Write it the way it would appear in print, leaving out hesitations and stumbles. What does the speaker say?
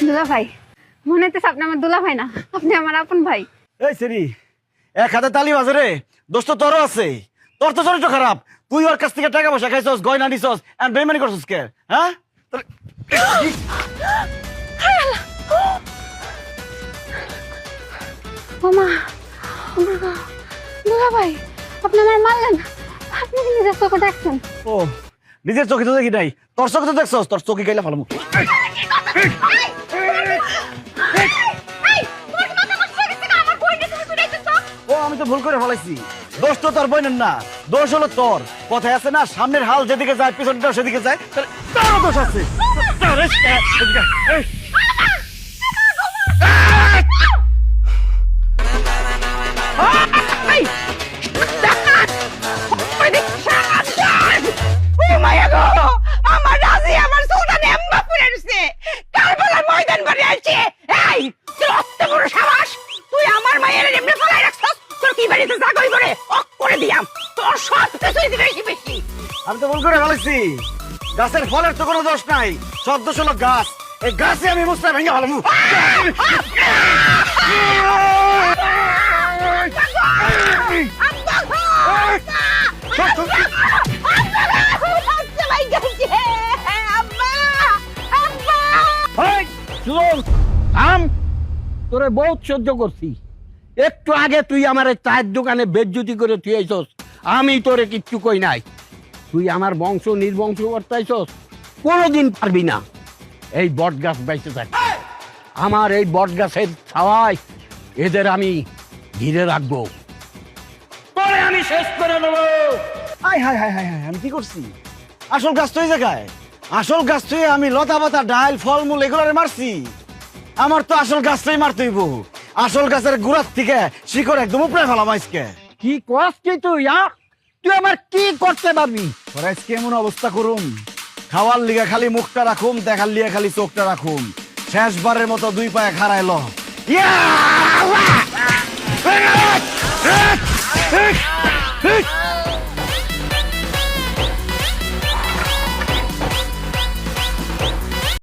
দুলা ভাই, মনে হচ্ছে আপনি আমার দুলা ভাই না, আপনি আমার আপন ভাই। এই সেরি, এক হাতে তালি বাজে রে, দোষ তো তোরও আছে। তোর তো চরিত্র খারাপ, তুই ওর কাছ থেকে টাকা পয়সা খাইছস, গয়না নিছস, আর বেইমানি করছস কে? হ্যাঁ ওমা, দুলা ভাই, আপনি আমার মারলেন, আপনি কি নিজের চোখে দেখছেন? ও, নিজের চোখে তো দেখি নাই, তোর চোখে তো দেখছস, তোর চোখে গাইলে ভালো। ও, আমি তো ভুল করে ফেলাইছি, দোষ তো তোর বোনের না, দোষ হলো তোর। কথায় আছে না, সামনের হাল যেদিকে যায় পিছনটাও সেদিকে যায়, তারও দোষ আছে। আমার রাজি আমার সুলতান এম্মা পুরে দিছে কারবালার ময়দান বাড়ি আইছে। এই তোর অত বড় সাহস, তুই আমার মায়ের এমনি ফলাই রাখছস। তোর কি বাড়িতে জাগই করে অক করে দিয়াম, তোর সব কিছুই বেশি বেশি। আমি তো ভুল করে ফেলাইছি, গাছের ফলের তো কোনো দোষ নাই, সব দোষ হলো গাছ। এই গাছে আমি মুস্তা ভেঙে ভালো। তোরে বহুত সহ্য করছি, একটু আগে তুই আমার চায়ের দোকানে বেজ্জুতি করে তুই আইছস, আমি তোরে কিচ্ছু কই নাই। তুই আমার বংশ নির্বংশ করতে আইছস, কোনোদিন পারবি না। এই বট গাছ বাইতে থাক, আমার এই বট গাছের ছাওয়ায় এদের আমি ঘিরে রাখবো, তোরে আমি শেষ করে দেবো। High high high high high, আমি কি করছি? আসল গাছ তো এই জায়গায়, আসল গাছ তো আমি লতা পাতা ডাল ফলমূল এগুলোরে মারছি। আমার তো আসল গাছটাই মারতে হইব, আসল গাছের গোড়ার থেকে শিকড় একদম উপরে ফেলাম আজকে। কি করছিস তুই? তুই আমার কি করতে পারবি? তোর আজকে এমন অবস্থা করুম, খাওয়ার লিগে খালি মুখটা রাখুম, দেখার লিগে খালি চোখটা রাখুম, শেষবারের মতো দুই পায়ে খাড়াইল। ইয়া